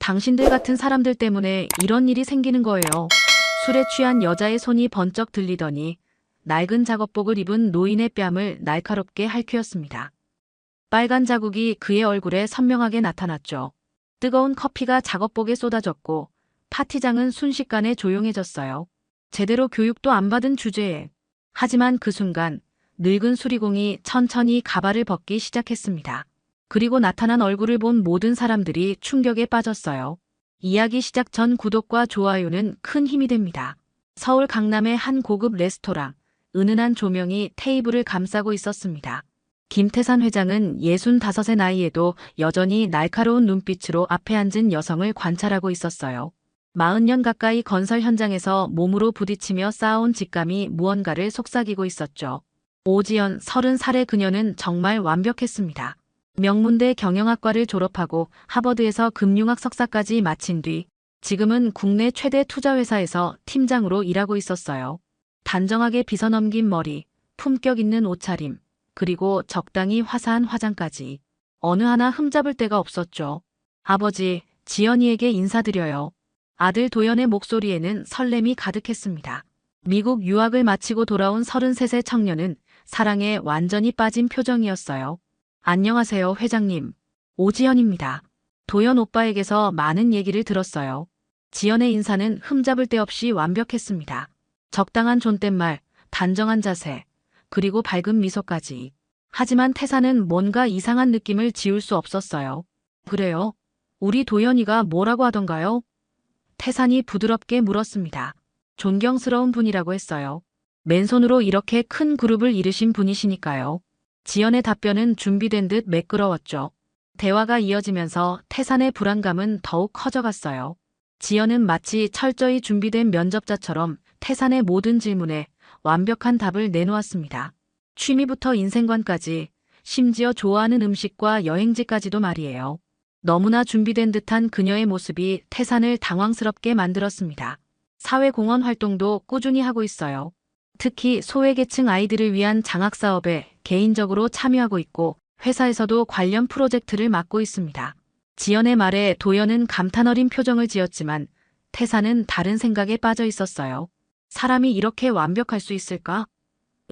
당신들 같은 사람들 때문에 이런 일이 생기는 거예요. 술에 취한 여자의 손이 번쩍 들리더니 낡은 작업복을 입은 노인의 뺨을 날카롭게 핥히었습니다. 빨간 자국이 그의 얼굴에 선명하게 나타났죠. 뜨거운 커피가 작업복에 쏟아졌고 파티장은 순식간에 조용해졌어요. 제대로 교육도 안 받은 주제에. 하지만 그 순간 늙은 수리공이 천천히 가발을 벗기 시작했습니다. 그리고 나타난 얼굴을 본 모든 사람들이 충격에 빠졌어요. 이야기 시작 전 구독과 좋아요는 큰 힘이 됩니다. 서울 강남의 한 고급 레스토랑, 은은한 조명이 테이블을 감싸고 있었습니다. 김태산 회장은 65의 나이에도 여전히 날카로운 눈빛으로 앞에 앉은 여성을 관찰하고 있었어요. 40년 가까이 건설 현장에서 몸으로 부딪히며 쌓아온 직감이 무언가를 속삭이고 있었죠. 오지연 30살의 그녀는 정말 완벽했습니다. 명문대 경영학과를 졸업하고 하버드에서 금융학 석사까지 마친 뒤 지금은 국내 최대 투자회사에서 팀장으로 일하고 있었어요. 단정하게 빗어넘긴 머리, 품격 있는 옷차림, 그리고 적당히 화사한 화장까지 어느 하나 흠잡을 데가 없었죠. 아버지, 지연이에게 인사드려요. 아들 도연의 목소리에는 설렘이 가득했습니다. 미국 유학을 마치고 돌아온 33세 청년은 사랑에 완전히 빠진 표정이었어요. 안녕하세요, 회장님. 오지연입니다. 도연 오빠에게서 많은 얘기를 들었어요. 지연의 인사는 흠잡을 데 없이 완벽했습니다. 적당한 존댓말, 단정한 자세, 그리고 밝은 미소까지. 하지만 태사는 뭔가 이상한 느낌을 지울 수 없었어요. 그래요? 우리 도연이가 뭐라고 하던가요? 태산이 부드럽게 물었습니다. 존경스러운 분이라고 했어요. 맨손으로 이렇게 큰 그룹을 이루신 분이시니까요. 지연의 답변은 준비된 듯 매끄러웠죠. 대화가 이어지면서 태산의 불안감은 더욱 커져갔어요. 지연은 마치 철저히 준비된 면접자처럼 태산의 모든 질문에 완벽한 답을 내놓았습니다. 취미부터 인생관까지, 심지어 좋아하는 음식과 여행지까지도 말이에요. 너무나 준비된 듯한 그녀의 모습이 태산을 당황스럽게 만들었습니다. 사회공헌 활동도 꾸준히 하고 있어요. 특히 소외계층 아이들을 위한 장학사업에 개인적으로 참여하고 있고 회사에서도 관련 프로젝트를 맡고 있습니다. 지연의 말에 도연은 감탄 어린 표정을 지었지만 태산은 다른 생각에 빠져 있었어요. 사람이 이렇게 완벽할 수 있을까?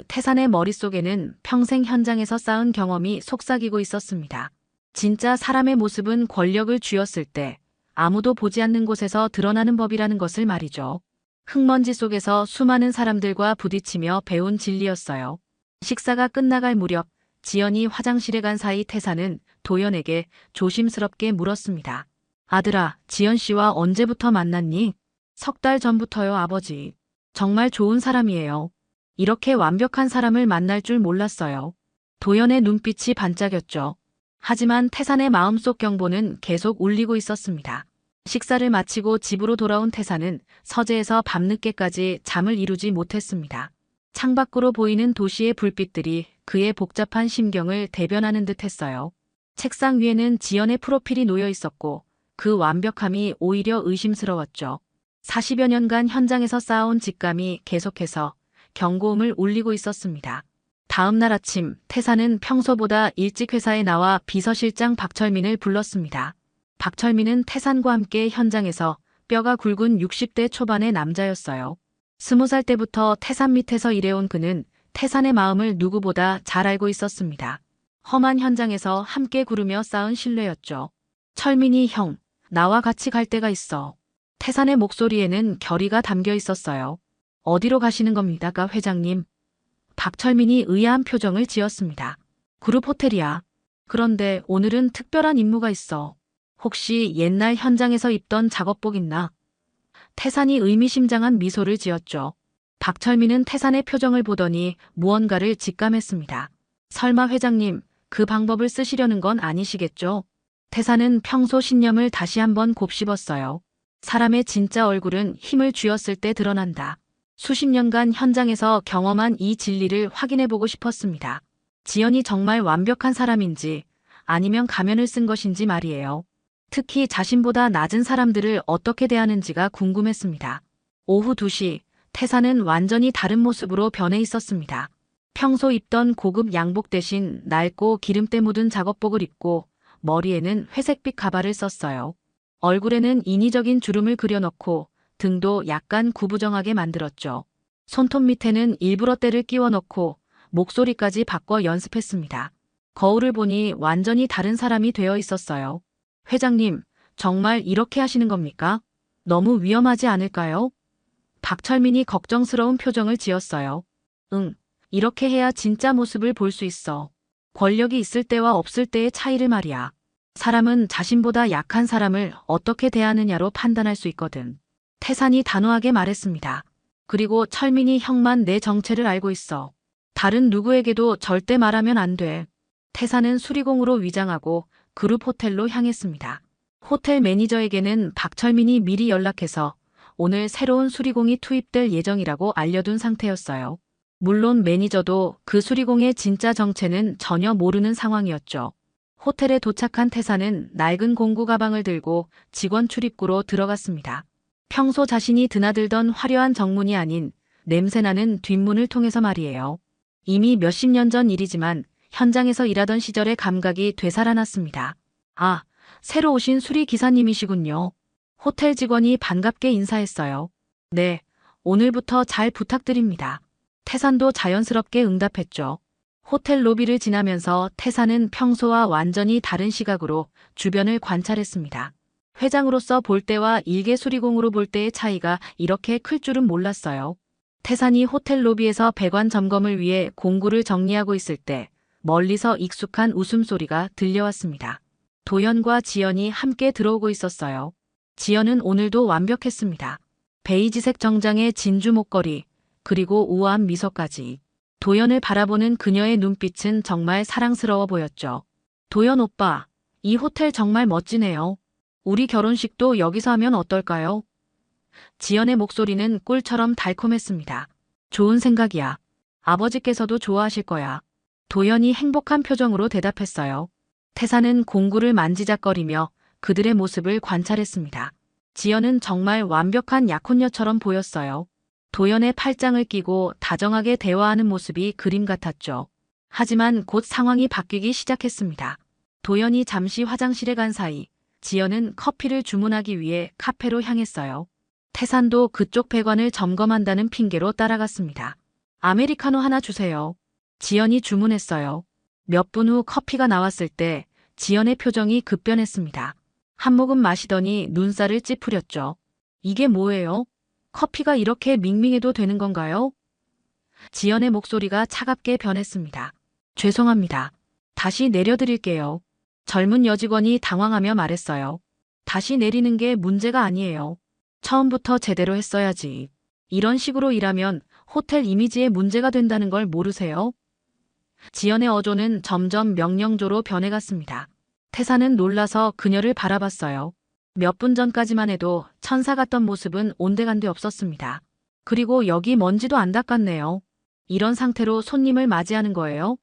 태산의 머릿속에는 평생 현장에서 쌓은 경험이 속삭이고 있었습니다. 진짜 사람의 모습은 권력을 쥐었을 때 아무도 보지 않는 곳에서 드러나는 법이라는 것을 말이죠. 흙먼지 속에서 수많은 사람들과 부딪히며 배운 진리였어요. 식사가 끝나갈 무렵 지연이 화장실에 간 사이 태사는 도연에게 조심스럽게 물었습니다. 아들아, 지연 씨와 언제부터 만났니? 3달 전부터요, 아버지. 정말 좋은 사람이에요. 이렇게 완벽한 사람을 만날 줄 몰랐어요. 도연의 눈빛이 반짝였죠. 하지만 태산의 마음속 경보는 계속 울리고 있었습니다. 식사를 마치고 집으로 돌아온 태산은 서재에서 밤늦게까지 잠을 이루지 못했습니다. 창밖으로 보이는 도시의 불빛들이 그의 복잡한 심경을 대변하는 듯 했어요. 책상 위에는 지연의 프로필이 놓여 있었고 그 완벽함이 오히려 의심스러웠죠. 40여 년간 현장에서 쌓아온 직감이 계속해서 경고음을 울리고 있었습니다. 다음 날 아침 태사는 평소보다 일찍 회사에 나와 비서실장 박철민을 불렀습니다. 박철민은 태산과 함께 현장에서 뼈가 굵은 60대 초반의 남자였어요. 20살 때부터 태산 밑에서 일해온 그는 태산의 마음을 누구보다 잘 알고 있었습니다. 험한 현장에서 함께 구르며 쌓은 신뢰였죠. 철민이 형, 나와 같이 갈 데가 있어. 태산의 목소리에는 결의가 담겨 있었어요. 어디로 가시는 겁니까, 회장님? 박철민이 의아한 표정을 지었습니다. 그룹 호텔이야. 그런데 오늘은 특별한 임무가 있어. 혹시 옛날 현장에서 입던 작업복 있나? 태산이 의미심장한 미소를 지었죠. 박철민은 태산의 표정을 보더니 무언가를 직감했습니다. 설마 회장님, 그 방법을 쓰시려는 건 아니시겠죠? 태산은 평소 신념을 다시 한번 곱씹었어요. 사람의 진짜 얼굴은 힘을 쥐었을 때 드러난다. 수십 년간 현장에서 경험한 이 진리를 확인해보고 싶었습니다. 지연이 정말 완벽한 사람인지 아니면 가면을 쓴 것인지 말이에요. 특히 자신보다 낮은 사람들을 어떻게 대하는지가 궁금했습니다. 오후 2시, 태사는 완전히 다른 모습으로 변해 있었습니다. 평소 입던 고급 양복 대신 낡고 기름때 묻은 작업복을 입고 머리에는 회색빛 가발을 썼어요. 얼굴에는 인위적인 주름을 그려넣고 등도 약간 구부정하게 만들었죠. 손톱 밑에는 일부러 때를 끼워 넣고 목소리까지 바꿔 연습했습니다. 거울을 보니 완전히 다른 사람이 되어 있었어요. 회장님, 정말 이렇게 하시는 겁니까? 너무 위험하지 않을까요? 박철민이 걱정스러운 표정을 지었어요. 응, 이렇게 해야 진짜 모습을 볼 수 있어. 권력이 있을 때와 없을 때의 차이를 말이야. 사람은 자신보다 약한 사람을 어떻게 대하느냐로 판단할 수 있거든. 태산이 단호하게 말했습니다. 그리고 철민이 형만 내 정체를 알고 있어. 다른 누구에게도 절대 말하면 안 돼. 태산은 수리공으로 위장하고 그룹 호텔로 향했습니다. 호텔 매니저에게는 박철민이 미리 연락해서 오늘 새로운 수리공이 투입될 예정이라고 알려둔 상태였어요. 물론 매니저도 그 수리공의 진짜 정체는 전혀 모르는 상황이었죠. 호텔에 도착한 태사는 낡은 공구 가방을 들고 직원 출입구로 들어갔습니다. 평소 자신이 드나들던 화려한 정문이 아닌 냄새나는 뒷문을 통해서 말이에요. 이미 몇십 년 전 일이지만 현장에서 일하던 시절의 감각이 되살아났습니다. 아, 새로 오신 수리 기사님이시군요. 호텔 직원이 반갑게 인사했어요. 네, 오늘부터 잘 부탁드립니다. 태산도 자연스럽게 응답했죠. 호텔 로비를 지나면서 태산은 평소와 완전히 다른 시각으로 주변을 관찰했습니다. 회장으로서 볼 때와 일개 수리공으로 볼 때의 차이가 이렇게 클 줄은 몰랐어요. 태산이 호텔 로비에서 배관 점검을 위해 공구를 정리하고 있을 때 멀리서 익숙한 웃음소리가 들려왔습니다. 도연과 지연이 함께 들어오고 있었어요. 지연은 오늘도 완벽했습니다. 베이지색 정장에 진주 목걸이, 그리고 우아한 미소까지. 도연을 바라보는 그녀의 눈빛은 정말 사랑스러워 보였죠. 도연 오빠, 이 호텔 정말 멋지네요. 우리 결혼식도 여기서 하면 어떨까요? 지연의 목소리는 꿀처럼 달콤했습니다. 좋은 생각이야. 아버지께서도 좋아하실 거야. 도연이 행복한 표정으로 대답했어요. 태사는 공구를 만지작거리며 그들의 모습을 관찰했습니다. 지연은 정말 완벽한 약혼녀처럼 보였어요. 도연의 팔짱을 끼고 다정하게 대화하는 모습이 그림 같았죠. 하지만 곧 상황이 바뀌기 시작했습니다. 도연이 잠시 화장실에 간 사이 지연은 커피를 주문하기 위해 카페로 향했어요. 태산도 그쪽 배관을 점검한다는 핑계로 따라갔습니다. 아메리카노 하나 주세요. 지연이 주문했어요. 몇 분 후 커피가 나왔을 때 지연의 표정이 급변했습니다. 한 모금 마시더니 눈살을 찌푸렸죠. 이게 뭐예요? 커피가 이렇게 밍밍해도 되는 건가요? 지연의 목소리가 차갑게 변했습니다. 죄송합니다. 다시 내려드릴게요. 젊은 여직원이 당황하며 말했어요. 다시 내리는 게 문제가 아니에요. 처음부터 제대로 했어야지. 이런 식으로 일하면 호텔 이미지에 문제가 된다는 걸 모르세요? 지연의 어조는 점점 명령조로 변해갔습니다. 태사는 놀라서 그녀를 바라봤어요. 몇 분 전까지만 해도 천사 같던 모습은 온데간데 없었습니다. 그리고 여기 먼지도 안 닦았네요. 이런 상태로 손님을 맞이하는 거예요?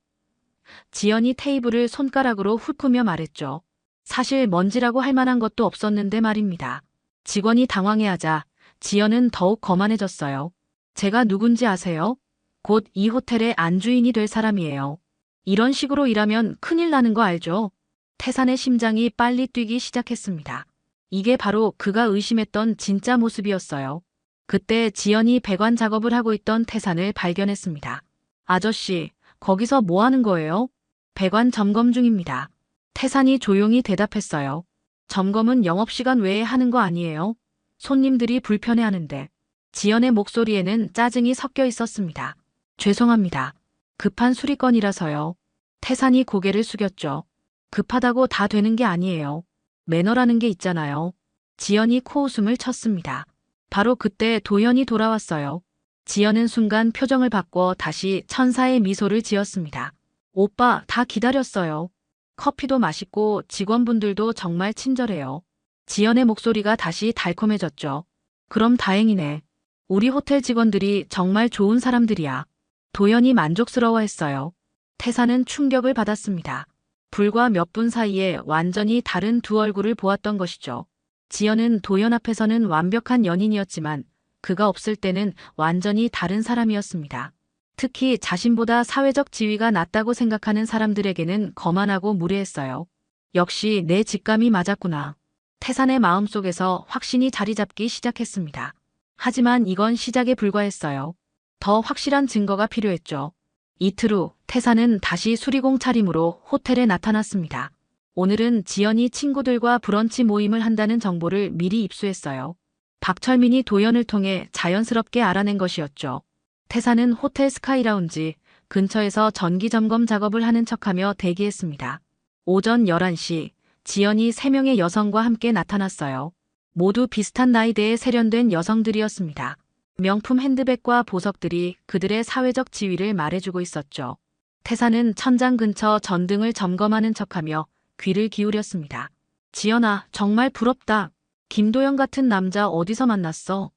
지연이 테이블을 손가락으로 훑으며 말했죠. 사실 먼지라고 할 만한 것도 없었는데 말입니다. 직원이 당황해하자 지연은 더욱 거만해졌어요. 제가 누군지 아세요? 곧 이 호텔의 안주인이 될 사람이에요. 이런 식으로 일하면 큰일 나는 거 알죠? 태산의 심장이 빨리 뛰기 시작했습니다. 이게 바로 그가 의심했던 진짜 모습이었어요. 그때 지연이 배관 작업을 하고 있던 태산을 발견했습니다. 아저씨, 거기서 뭐 하는 거예요? 배관 점검 중입니다. 태산이 조용히 대답했어요. 점검은 영업시간 외에 하는 거 아니에요? 손님들이 불편해하는데. 지연의 목소리에는 짜증이 섞여 있었습니다. 죄송합니다. 급한 수리건이라서요. 태산이 고개를 숙였죠. 급하다고 다 되는 게 아니에요. 매너라는 게 있잖아요. 지연이 코웃음을 쳤습니다. 바로 그때 도연이 돌아왔어요. 지연은 순간 표정을 바꿔 다시 천사의 미소를 지었습니다. 오빠, 다 기다렸어요. 커피도 맛있고 직원분들도 정말 친절해요. 지연의 목소리가 다시 달콤해졌죠. 그럼 다행이네. 우리 호텔 직원들이 정말 좋은 사람들이야. 도연이 만족스러워했어요. 태사는 충격을 받았습니다. 불과 몇 분 사이에 완전히 다른 두 얼굴을 보았던 것이죠. 지연은 도연 앞에서는 완벽한 연인이었지만 그가 없을 때는 완전히 다른 사람이었습니다. 특히 자신보다 사회적 지위가 낮다고 생각하는 사람들에게는 거만하고 무례했어요. 역시 내 직감이 맞았구나. 태산의 마음속에서 확신이 자리 잡기 시작했습니다. 하지만 이건 시작에 불과했어요. 더 확실한 증거가 필요했죠. 이틀 후 태산은 다시 수리공 차림으로 호텔에 나타났습니다. 오늘은 지연이 친구들과 브런치 모임을 한다는 정보를 미리 입수했어요. 박철민이 도연을 통해 자연스럽게 알아낸 것이었죠. 태산은 호텔 스카이라운지 근처에서 전기 점검 작업을 하는 척하며 대기했습니다. 오전 11시 지연이 3명의 여성과 함께 나타났어요. 모두 비슷한 나이대에 세련된 여성들이었습니다. 명품 핸드백과 보석들이 그들의 사회적 지위를 말해주고 있었죠. 태산은 천장 근처 전등을 점검하는 척하며 귀를 기울였습니다. 지연아, 정말 부럽다. 김도영 같은 남자 어디서 만났어?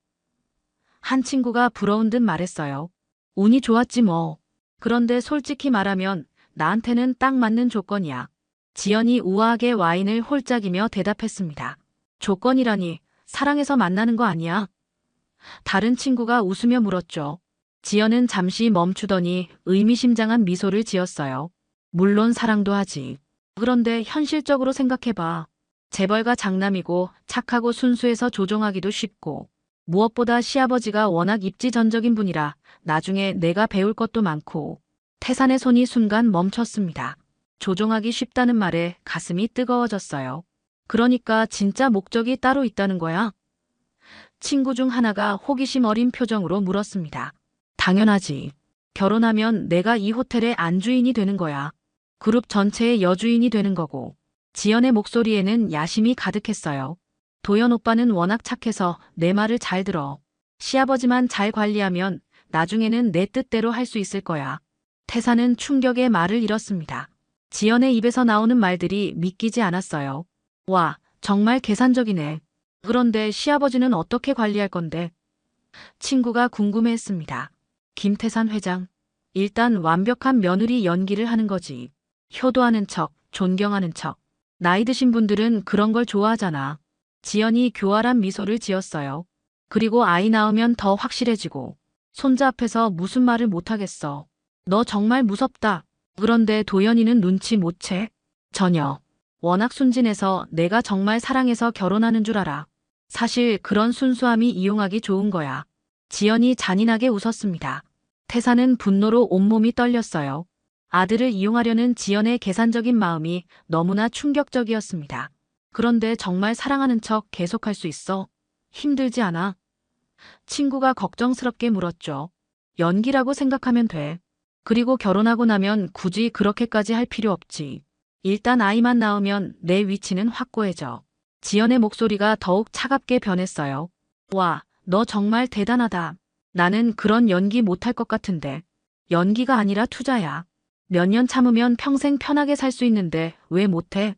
한 친구가 부러운 듯 말했어요. 운이 좋았지 뭐. 그런데 솔직히 말하면 나한테는 딱 맞는 조건이야. 지연이 우아하게 와인을 홀짝이며 대답했습니다. 조건이라니, 사랑해서 만나는 거 아니야? 다른 친구가 웃으며 물었죠. 지연은 잠시 멈추더니 의미심장한 미소를 지었어요. 물론 사랑도 하지. 그런데 현실적으로 생각해봐. 재벌가 장남이고 착하고 순수해서 조종하기도 쉽고 무엇보다 시아버지가 워낙 입지전적인 분이라 나중에 내가 배울 것도 많고. 태산의 손이 순간 멈췄습니다. 조종하기 쉽다는 말에 가슴이 뜨거워졌어요. 그러니까 진짜 목적이 따로 있다는 거야? 친구 중 하나가 호기심 어린 표정으로 물었습니다. 당연하지. 결혼하면 내가 이 호텔의 안주인이 되는 거야. 그룹 전체의 여주인이 되는 거고. 지연의 목소리에는 야심이 가득했어요. 도연 오빠는 워낙 착해서 내 말을 잘 들어. 시아버지만 잘 관리하면 나중에는 내 뜻대로 할 수 있을 거야. 태산은 충격의 말을 잃었습니다. 지연의 입에서 나오는 말들이 믿기지 않았어요. 와, 정말 계산적이네. 그런데 시아버지는 어떻게 관리할 건데? 친구가 궁금해했습니다. 김태산 회장. 일단 완벽한 며느리 연기를 하는 거지. 효도하는 척, 존경하는 척. 나이 드신 분들은 그런 걸 좋아하잖아. 지연이 교활한 미소를 지었어요. 그리고 아이 낳으면 더 확실해지고. 손자 앞에서 무슨 말을 못하겠어. 너 정말 무섭다. 그런데 도연이는 눈치 못 채? 전혀. 워낙 순진해서 내가 정말 사랑해서 결혼하는 줄 알아. 사실 그런 순수함이 이용하기 좋은 거야. 지연이 잔인하게 웃었습니다. 태산은 분노로 온몸이 떨렸어요. 아들을 이용하려는 지연의 계산적인 마음이 너무나 충격적이었습니다. 그런데 정말 사랑하는 척 계속할 수 있어? 힘들지 않아? 친구가 걱정스럽게 물었죠. 연기라고 생각하면 돼. 그리고 결혼하고 나면 굳이 그렇게까지 할 필요 없지. 일단 아이만 낳으면 내 위치는 확고해져. 지연의 목소리가 더욱 차갑게 변했어요. 와, 너 정말 대단하다. 나는 그런 연기 못할 것 같은데. 연기가 아니라 투자야. 몇 년 참으면 평생 편하게 살 수 있는데 왜 못해?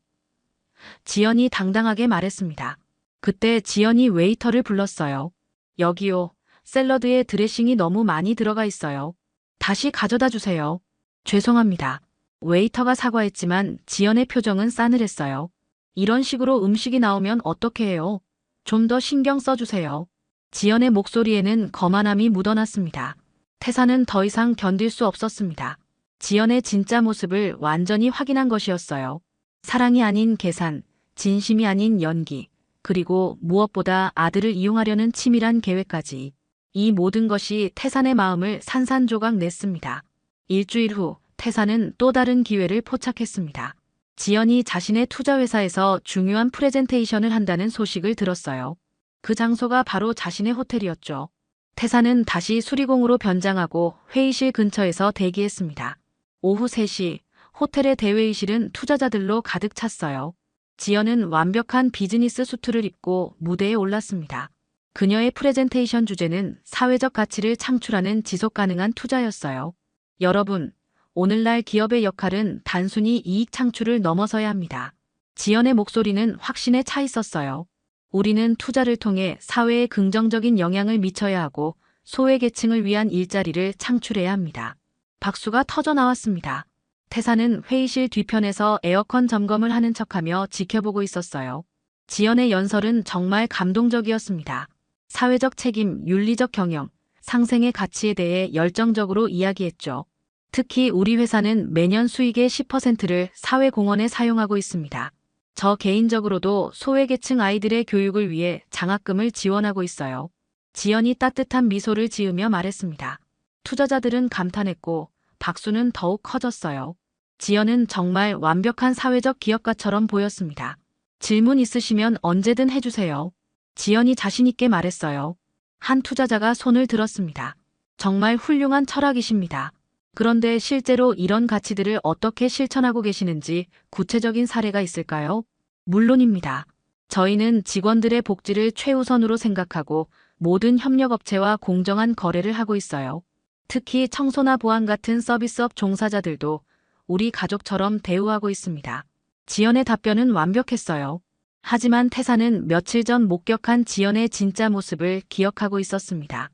지연이 당당하게 말했습니다. 그때 지연이 웨이터를 불렀어요. 여기요. 샐러드에 드레싱이 너무 많이 들어가 있어요. 다시 가져다 주세요. 죄송합니다. 웨이터가 사과했지만 지연의 표정은 싸늘했어요. 이런 식으로 음식이 나오면 어떻게 해요? 좀 더 신경 써주세요. 지연의 목소리에는 거만함이 묻어났습니다. 태산은 더 이상 견딜 수 없었습니다. 지연의 진짜 모습을 완전히 확인한 것이었어요. 사랑이 아닌 계산, 진심이 아닌 연기, 그리고 무엇보다 아들을 이용하려는 치밀한 계획까지. 이 모든 것이 태산의 마음을 산산조각 냈습니다. 일주일 후 태산은 또 다른 기회를 포착했습니다. 지연이 자신의 투자회사에서 중요한 프레젠테이션을 한다는 소식을 들었어요. 그 장소가 바로 자신의 호텔이었죠. 태산은 다시 수리공으로 변장하고 회의실 근처에서 대기했습니다. 오후 3시 호텔의 대회의실은 투자자들로 가득 찼어요. 지연은 완벽한 비즈니스 수트를 입고 무대에 올랐습니다. 그녀의 프레젠테이션 주제는 사회적 가치를 창출하는 지속가능한 투자였어요. 여러분, 오늘날 기업의 역할은 단순히 이익 창출을 넘어서야 합니다. 지연의 목소리는 확신에 차 있었어요. 우리는 투자를 통해 사회에 긍정적인 영향을 미쳐야 하고 소외계층을 위한 일자리를 창출해야 합니다. 박수가 터져 나왔습니다. 태산은 회의실 뒤편에서 에어컨 점검을 하는 척하며 지켜보고 있었어요. 지연의 연설은 정말 감동적이었습니다. 사회적 책임, 윤리적 경영, 상생의 가치에 대해 열정적으로 이야기했죠. 특히 우리 회사는 매년 수익의 10%를 사회공헌에 사용하고 있습니다. 저 개인적으로도 소외계층 아이들의 교육을 위해 장학금을 지원하고 있어요. 지연이 따뜻한 미소를 지으며 말했습니다. 투자자들은 감탄했고 박수는 더욱 커졌어요. 지연은 정말 완벽한 사회적 기업가처럼 보였습니다. 질문 있으시면 언제든 해주세요. 지연이 자신있게 말했어요. 한 투자자가 손을 들었습니다. 정말 훌륭한 철학이십니다. 그런데 실제로 이런 가치들을 어떻게 실천하고 계시는지 구체적인 사례가 있을까요? 물론입니다. 저희는 직원들의 복지를 최우선으로 생각하고 모든 협력업체와 공정한 거래를 하고 있어요. 특히 청소나 보안 같은 서비스업 종사자들도 우리 가족처럼 대우하고 있습니다. 지연의 답변은 완벽했어요. 하지만 태사는 며칠 전 목격한 지연의 진짜 모습을 기억하고 있었습니다.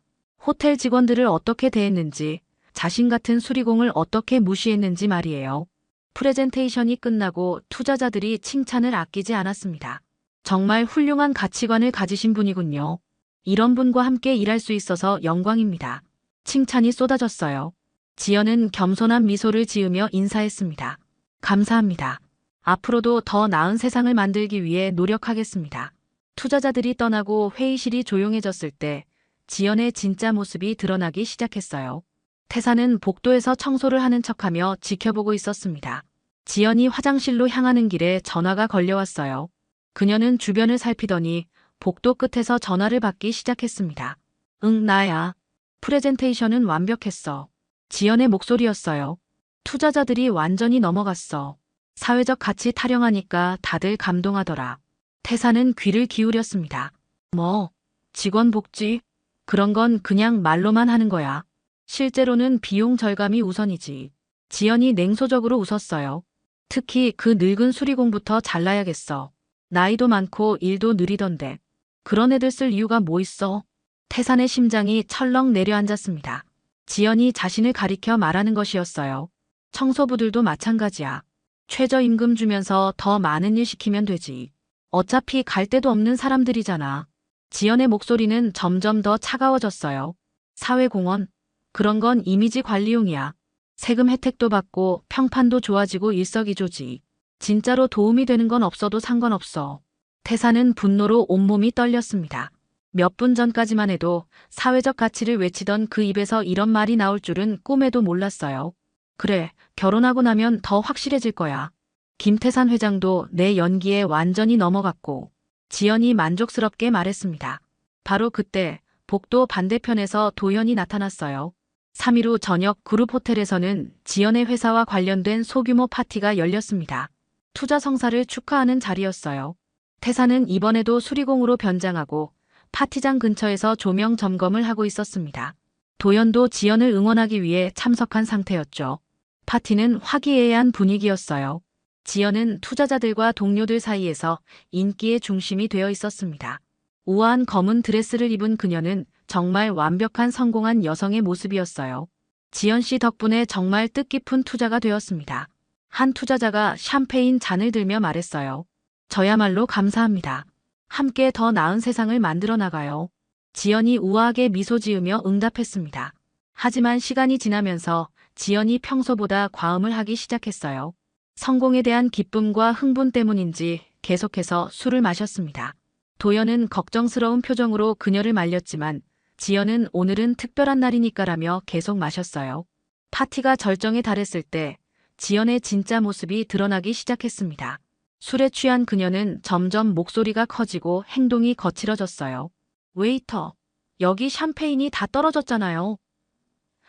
호텔 직원들을 어떻게 대했는지, 자신 같은 수리공을 어떻게 무시했는지 말이에요. 프레젠테이션이 끝나고 투자자들이 칭찬을 아끼지 않았습니다. 정말 훌륭한 가치관을 가지신 분이군요. 이런 분과 함께 일할 수 있어서 영광입니다. 칭찬이 쏟아졌어요. 지연은 겸손한 미소를 지으며 인사했습니다. 감사합니다. 앞으로도 더 나은 세상을 만들기 위해 노력하겠습니다. 투자자들이 떠나고 회의실이 조용해졌을 때 지연의 진짜 모습이 드러나기 시작했어요. 태사는 복도에서 청소를 하는 척하며 지켜보고 있었습니다. 지연이 화장실로 향하는 길에 전화가 걸려왔어요. 그녀는 주변을 살피더니 복도 끝에서 전화를 받기 시작했습니다. 응, 나야. 프레젠테이션은 완벽했어. 지연의 목소리였어요. 투자자들이 완전히 넘어갔어. 사회적 가치 타령하니까 다들 감동하더라. 태사는 귀를 기울였습니다. 뭐, 직원 복지? 그런 건 그냥 말로만 하는 거야. 실제로는 비용 절감이 우선이지. 지연이 냉소적으로 웃었어요. 특히 그 늙은 수리공부터 잘라야겠어. 나이도 많고 일도 느리던데. 그런 애들 쓸 이유가 뭐 있어? 태산의 심장이 철렁 내려앉았습니다. 지연이 자신을 가리켜 말하는 것이었어요. 청소부들도 마찬가지야. 최저임금 주면서 더 많은 일 시키면 되지. 어차피 갈 데도 없는 사람들이잖아. 지연의 목소리는 점점 더 차가워졌어요. 사회공헌? 그런 건 이미지 관리용이야. 세금 혜택도 받고 평판도 좋아지고 일석이조지. 진짜로 도움이 되는 건 없어도 상관없어. 태사는 분노로 온몸이 떨렸습니다. 몇 분 전까지만 해도 사회적 가치를 외치던 그 입에서 이런 말이 나올 줄은 꿈에도 몰랐어요. 그래, 결혼하고 나면 더 확실해질 거야. 김태산 회장도 내 연기에 완전히 넘어갔고. 지연이 만족스럽게 말했습니다. 바로 그때 복도 반대편에서 도연이 나타났어요. 3일 후 저녁 그룹 호텔에서는 지연의 회사와 관련된 소규모 파티가 열렸습니다. 투자 성사를 축하하는 자리였어요. 태사는 이번에도 수리공으로 변장하고 파티장 근처에서 조명 점검을 하고 있었습니다. 도연도 지연을 응원하기 위해 참석한 상태였죠. 파티는 화기애애한 분위기였어요. 지연은 투자자들과 동료들 사이에서 인기의 중심이 되어 있었습니다. 우아한 검은 드레스를 입은 그녀는 정말 완벽한 성공한 여성의 모습이었어요. 지연 씨 덕분에 정말 뜻깊은 투자가 되었습니다. 한 투자자가 샴페인 잔을 들며 말했어요. 저야말로 감사합니다. 함께 더 나은 세상을 만들어 나가요. 지연이 우아하게 미소 지으며 응답했습니다. 하지만 시간이 지나면서 지연이 평소보다 과음을 하기 시작했어요. 성공에 대한 기쁨과 흥분 때문인지 계속해서 술을 마셨습니다. 도연은 걱정스러운 표정으로 그녀를 말렸지만 지연은 오늘은 특별한 날이니까라며 계속 마셨어요. 파티가 절정에 달했을 때 지연의 진짜 모습이 드러나기 시작했습니다. 술에 취한 그녀는 점점 목소리가 커지고 행동이 거칠어졌어요. 웨이터, 여기 샴페인이 다 떨어졌잖아요.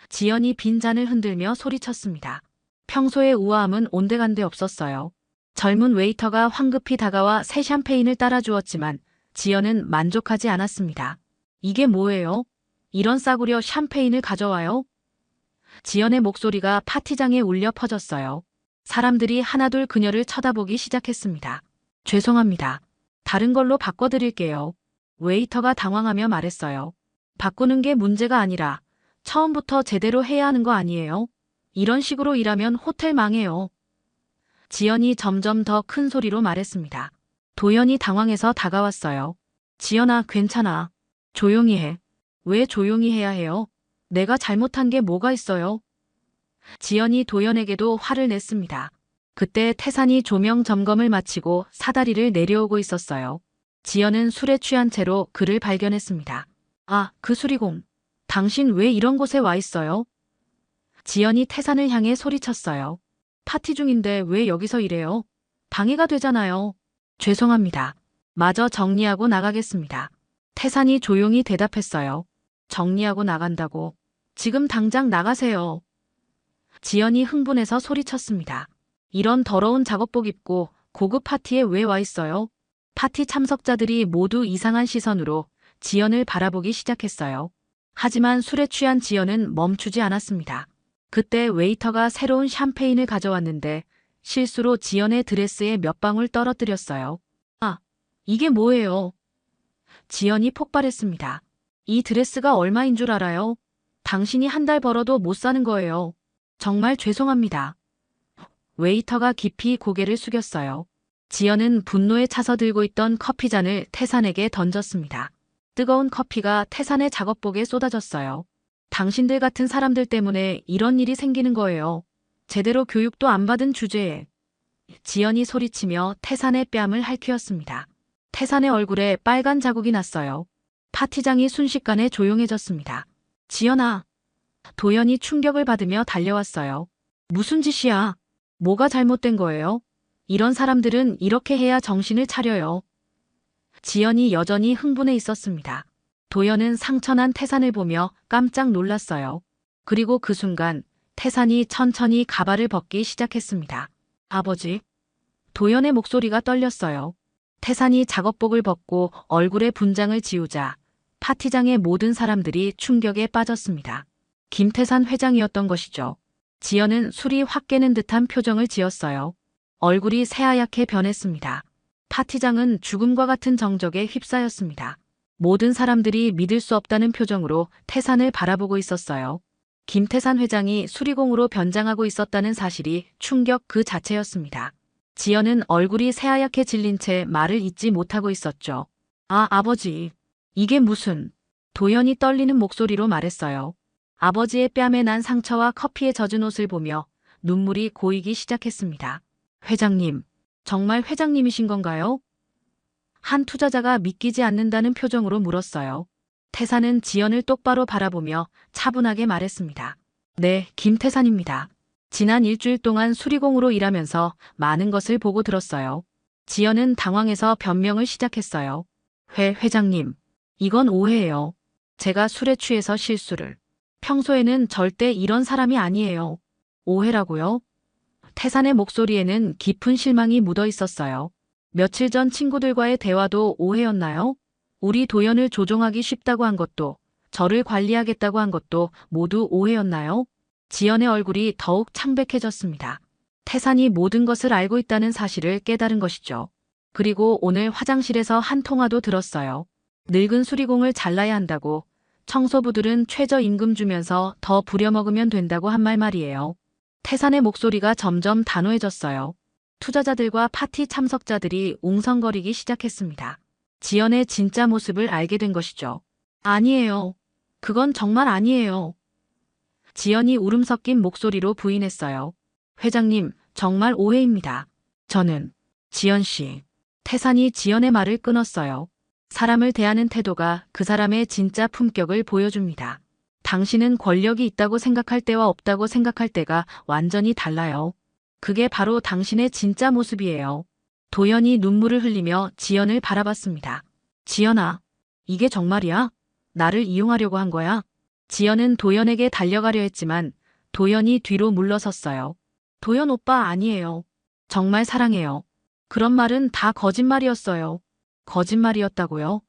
지연이 빈 잔을 흔들며 소리쳤습니다. 평소의 우아함은 온데간데 없었어요. 젊은 웨이터가 황급히 다가와 새 샴페인을 따라주었지만 지연은 만족하지 않았습니다. 이게 뭐예요? 이런 싸구려 샴페인을 가져와요? 지연의 목소리가 파티장에 울려 퍼졌어요. 사람들이 하나둘 그녀를 쳐다보기 시작했습니다. 죄송합니다. 다른 걸로 바꿔드릴게요. 웨이터가 당황하며 말했어요. 바꾸는 게 문제가 아니라 처음부터 제대로 해야 하는 거 아니에요? 이런 식으로 일하면 호텔 망해요. 지연이 점점 더 큰 소리로 말했습니다. 도연이 당황해서 다가왔어요. 지연아, 괜찮아. 조용히 해. 왜 조용히 해야 해요? 내가 잘못한 게 뭐가 있어요? 지연이 도연에게도 화를 냈습니다. 그때 태산이 조명 점검을 마치고 사다리를 내려오고 있었어요. 지연은 술에 취한 채로 그를 발견했습니다. 아, 그 수리공. 당신 왜 이런 곳에 와 있어요? 지연이 태산을 향해 소리쳤어요. 파티 중인데 왜 여기서 이래요? 방해가 되잖아요. 죄송합니다. 마저 정리하고 나가겠습니다. 태산이 조용히 대답했어요. 정리하고 나간다고. 지금 당장 나가세요. 지연이 흥분해서 소리쳤습니다. 이런 더러운 작업복 입고 고급 파티에 왜 와 있어요? 파티 참석자들이 모두 이상한 시선으로 지연을 바라보기 시작했어요. 하지만 술에 취한 지연은 멈추지 않았습니다. 그때 웨이터가 새로운 샴페인을 가져왔는데 실수로 지연의 드레스에 몇 방울 떨어뜨렸어요. 아, 이게 뭐예요? 지연이 폭발했습니다. 이 드레스가 얼마인 줄 알아요? 당신이 한 달 벌어도 못 사는 거예요. 정말 죄송합니다. 웨이터가 깊이 고개를 숙였어요. 지연은 분노에 차서 들고 있던 커피잔을 태산에게 던졌습니다. 뜨거운 커피가 태산의 작업복에 쏟아졌어요. 당신들 같은 사람들 때문에 이런 일이 생기는 거예요. 제대로 교육도 안 받은 주제에. 지연이 소리치며 태산의 뺨을 핥히었습니다. 태산의 얼굴에 빨간 자국이 났어요. 파티장이 순식간에 조용해졌습니다. 지연아. 도연이 충격을 받으며 달려왔어요. 무슨 짓이야? 뭐가 잘못된 거예요? 이런 사람들은 이렇게 해야 정신을 차려요. 지연이 여전히 흥분해 있었습니다. 도연은 상처난 태산을 보며 깜짝 놀랐어요. 그리고 그 순간 태산이 천천히 가발을 벗기 시작했습니다. 아버지. 도연의 목소리가 떨렸어요. 태산이 작업복을 벗고 얼굴에 분장을 지우자 파티장의 모든 사람들이 충격에 빠졌습니다. 김태산 회장이었던 것이죠. 지연은 술이 확 깨는 듯한 표정을 지었어요. 얼굴이 새하얗게 변했습니다. 파티장은 죽음과 같은 정적에 휩싸였습니다. 모든 사람들이 믿을 수 없다는 표정으로 태산을 바라보고 있었어요. 김태산 회장이 수리공으로 변장하고 있었다는 사실이 충격 그 자체였습니다. 지연은 얼굴이 새하얗게 질린 채 말을 잇지 못하고 있었죠. 아, 아버지. 이게 무슨... 도연이 떨리는 목소리로 말했어요. 아버지의 뺨에 난 상처와 커피에 젖은 옷을 보며 눈물이 고이기 시작했습니다. 회장님, 정말 회장님이신 건가요? 한 투자자가 믿기지 않는다는 표정으로 물었어요. 태산은 지연을 똑바로 바라보며 차분하게 말했습니다. 네, 김태산입니다. 지난 일주일 동안 수리공으로 일하면서 많은 것을 보고 들었어요. 지연은 당황해서 변명을 시작했어요. 회장님, 이건 오해예요. 제가 술에 취해서 실수를. 평소에는 절대 이런 사람이 아니에요. 오해라고요? 태산의 목소리에는 깊은 실망이 묻어 있었어요. 며칠 전 친구들과의 대화도 오해였나요? 우리 도연을 조종하기 쉽다고 한 것도, 저를 관리하겠다고 한 것도 모두 오해였나요? 지연의 얼굴이 더욱 창백해졌습니다. 태산이 모든 것을 알고 있다는 사실을 깨달은 것이죠. 그리고 오늘 화장실에서 한 통화도 들었어요. 늙은 수리공을 잘라야 한다고, 청소부들은 최저임금 주면서 더 부려먹으면 된다고 한 말이에요. 태산의 목소리가 점점 단호해졌어요. 투자자들과 파티 참석자들이 웅성거리기 시작했습니다. 지연의 진짜 모습을 알게 된 것이죠. 아니에요. 그건 정말 아니에요. 지연이 울음 섞인 목소리로 부인했어요. 회장님, 정말 오해입니다. 저는 지연 씨. 태산이 지연의 말을 끊었어요. 사람을 대하는 태도가 그 사람의 진짜 품격을 보여줍니다. 당신은 권력이 있다고 생각할 때와 없다고 생각할 때가 완전히 달라요. 그게 바로 당신의 진짜 모습이에요. 도연이 눈물을 흘리며 지연을 바라봤습니다. 지연아, 이게 정말이야? 나를 이용하려고 한 거야? 지연은 도연에게 달려가려 했지만 도연이 뒤로 물러섰어요. 도연 오빠 아니에요. 정말 사랑해요. 그런 말은 다 거짓말이었어요. 거짓말이었다고요?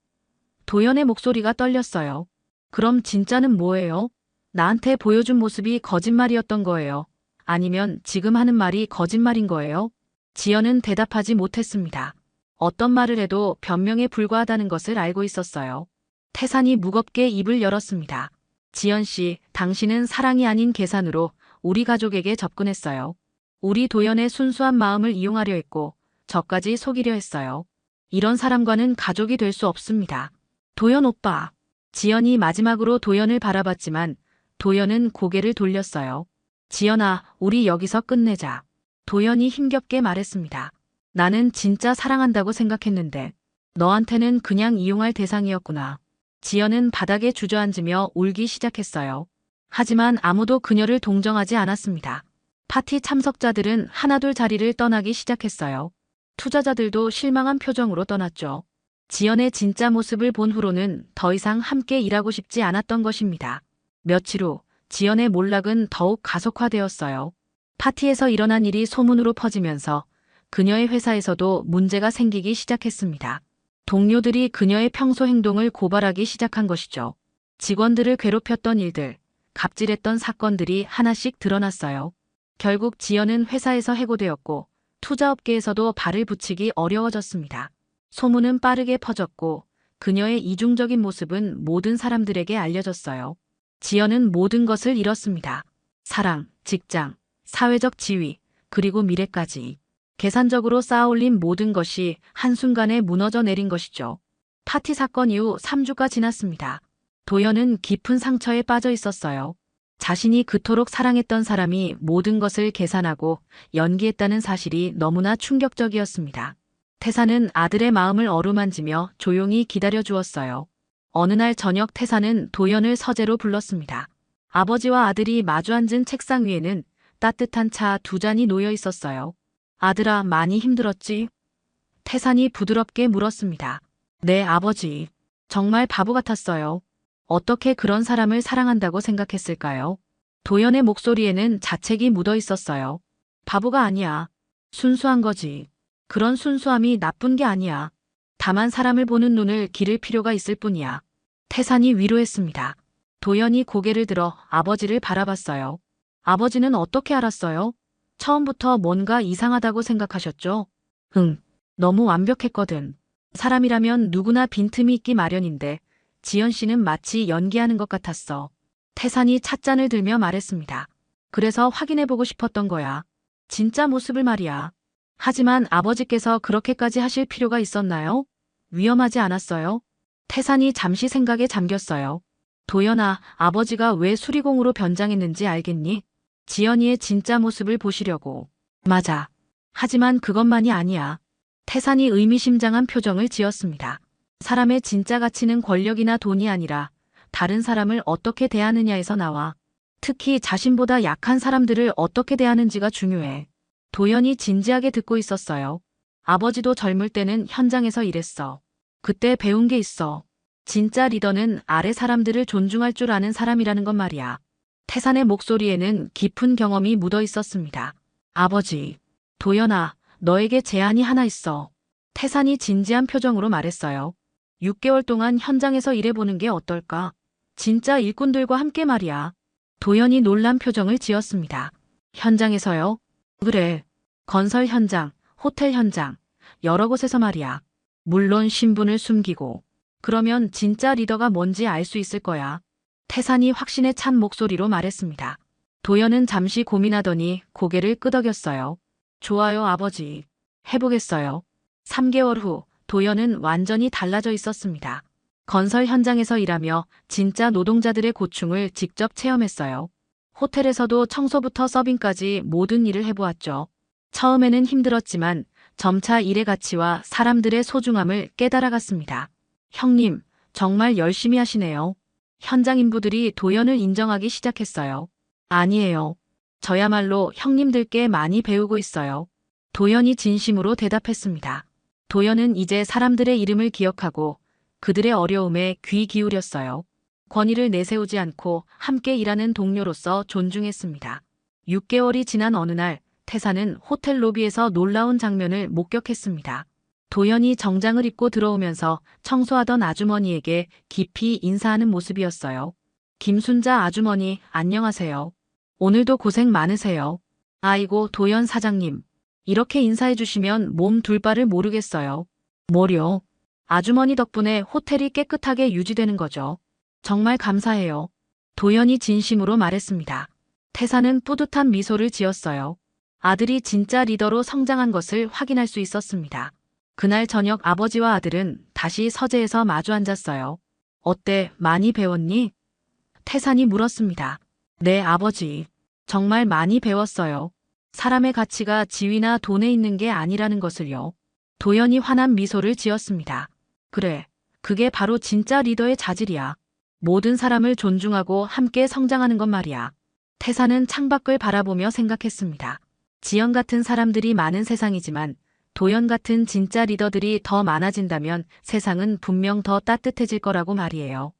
도연의 목소리가 떨렸어요. 그럼 진짜는 뭐예요? 나한테 보여준 모습이 거짓말이었던 거예요. 아니면 지금 하는 말이 거짓말인 거예요? 지연은 대답하지 못했습니다. 어떤 말을 해도 변명에 불과하다는 것을 알고 있었어요. 태산이 무겁게 입을 열었습니다. 지연 씨, 당신은 사랑이 아닌 계산으로 우리 가족에게 접근했어요. 우리 도연의 순수한 마음을 이용하려 했고 저까지 속이려 했어요. 이런 사람과는 가족이 될 수 없습니다. 도연 오빠. 지연이 마지막으로 도연을 바라봤지만 도연은 고개를 돌렸어요. 지연아, 우리 여기서 끝내자. 도연이 힘겹게 말했습니다. 나는 진짜 사랑한다고 생각했는데 너한테는 그냥 이용할 대상이었구나. 지연은 바닥에 주저앉으며 울기 시작했어요. 하지만 아무도 그녀를 동정하지 않았습니다. 파티 참석자들은 하나둘 자리를 떠나기 시작했어요. 투자자들도 실망한 표정으로 떠났죠. 지연의 진짜 모습을 본 후로는 더 이상 함께 일하고 싶지 않았던 것입니다. 며칠 후 지연의 몰락은 더욱 가속화되었어요. 파티에서 일어난 일이 소문으로 퍼지면서 그녀의 회사에서도 문제가 생기기 시작했습니다. 동료들이 그녀의 평소 행동을 고발하기 시작한 것이죠. 직원들을 괴롭혔던 일들, 갑질했던 사건들이 하나씩 드러났어요. 결국 지연은 회사에서 해고되었고 투자업계에서도 발을 붙이기 어려워졌습니다. 소문은 빠르게 퍼졌고 그녀의 이중적인 모습은 모든 사람들에게 알려졌어요. 지연은 모든 것을 잃었습니다. 사랑, 직장, 사회적 지위, 그리고 미래까지. 계산적으로 쌓아올린 모든 것이 한순간에 무너져 내린 것이죠. 파티 사건 이후 3주가 지났습니다. 도연은 깊은 상처에 빠져 있었어요. 자신이 그토록 사랑했던 사람이 모든 것을 계산하고 연기했다는 사실이 너무나 충격적이었습니다. 태사는 아들의 마음을 어루만지며 조용히 기다려 주었어요. 어느 날 저녁 태사는 도연을 서재로 불렀습니다. 아버지와 아들이 마주 앉은 책상 위에는 따뜻한 차 2잔이 놓여 있었어요. 아들아, 많이 힘들었지? 태산이 부드럽게 물었습니다. 네, 아버지. 정말 바보 같았어요. 어떻게 그런 사람을 사랑한다고 생각했을까요? 도연의 목소리에는 자책이 묻어 있었어요. 바보가 아니야. 순수한 거지. 그런 순수함이 나쁜 게 아니야. 다만 사람을 보는 눈을 기를 필요가 있을 뿐이야. 태산이 위로했습니다. 도연이 고개를 들어 아버지를 바라봤어요. 아버지는 어떻게 알았어요? 처음부터 뭔가 이상하다고 생각하셨죠? 너무 완벽했거든. 사람이라면 누구나 빈틈이 있기 마련인데 지연 씨는 마치 연기하는 것 같았어. 태산이 찻잔을 들며 말했습니다. 그래서 확인해보고 싶었던 거야. 진짜 모습을 말이야. 하지만 아버지께서 그렇게까지 하실 필요가 있었나요? 위험하지 않았어요? 태산이 잠시 생각에 잠겼어요. 도연아, 아버지가 왜 수리공으로 변장했는지 알겠니? 지연이의 진짜 모습을 보시려고. 맞아. 하지만 그것만이 아니야. 태산이 의미심장한 표정을 지었습니다. 사람의 진짜 가치는 권력이나 돈이 아니라 다른 사람을 어떻게 대하느냐에서 나와. 특히 자신보다 약한 사람들을 어떻게 대하는지가 중요해. 도연이 진지하게 듣고 있었어요. 아버지도 젊을 때는 현장에서 일했어. 그때 배운 게 있어. 진짜 리더는 아래 사람들을 존중할 줄 아는 사람이라는 것 말이야. 태산의 목소리에는 깊은 경험이 묻어 있었습니다. 아버지, 도연아, 너에게 제안이 하나 있어. 태산이 진지한 표정으로 말했어요. 6개월 동안 현장에서 일해보는 게 어떨까? 진짜 일꾼들과 함께 말이야. 도연이 놀란 표정을 지었습니다. 현장에서요? 그래. 건설 현장, 호텔 현장, 여러 곳에서 말이야. 물론 신분을 숨기고. 그러면 진짜 리더가 뭔지 알 수 있을 거야. 태산이 확신에 찬 목소리로 말했습니다. 도연은 잠시 고민하더니 고개를 끄덕였어요. 좋아요, 아버지. 해보겠어요. 3개월 후 도연은 완전히 달라져 있었습니다. 건설 현장에서 일하며 진짜 노동자들의 고충을 직접 체험했어요. 호텔에서도 청소부터 서빙까지 모든 일을 해보았죠. 처음에는 힘들었지만 점차 일의 가치와 사람들의 소중함을 깨달아갔습니다. 형님, 정말 열심히 하시네요. 현장 인부들이 도연을 인정하기 시작했어요. 아니에요. 저야말로 형님들께 많이 배우고 있어요. 도연이 진심으로 대답했습니다. 도연은 이제 사람들의 이름을 기억하고 그들의 어려움에 귀 기울였어요. 권위를 내세우지 않고 함께 일하는 동료로서 존중했습니다. 6개월이 지난 어느 날 태사는 호텔 로비에서 놀라운 장면을 목격했습니다. 도연이 정장을 입고 들어오면서 청소하던 아주머니에게 깊이 인사하는 모습이었어요. 김순자 아주머니, 안녕하세요. 오늘도 고생 많으세요. 아이고, 도연 사장님. 이렇게 인사해 주시면 몸 둘 바를 모르겠어요. 뭐려? 아주머니 덕분에 호텔이 깨끗하게 유지되는 거죠. 정말 감사해요. 도연이 진심으로 말했습니다. 태사는 뿌듯한 미소를 지었어요. 아들이 진짜 리더로 성장한 것을 확인할 수 있었습니다. 그날 저녁 아버지와 아들은 다시 서재에서 마주 앉았어요. 어때, 많이 배웠니? 태산이 물었습니다. 네, 아버지. 정말 많이 배웠어요. 사람의 가치가 지위나 돈에 있는 게 아니라는 것을요. 도연이 환한 미소를 지었습니다. 그래, 그게 바로 진짜 리더의 자질이야. 모든 사람을 존중하고 함께 성장하는 것 말이야. 태사는 창밖을 바라보며 생각했습니다. 지연 같은 사람들이 많은 세상이지만 도연 같은 진짜 리더들이 더 많아진다면 세상은 분명 더 따뜻해질 거라고 말이에요.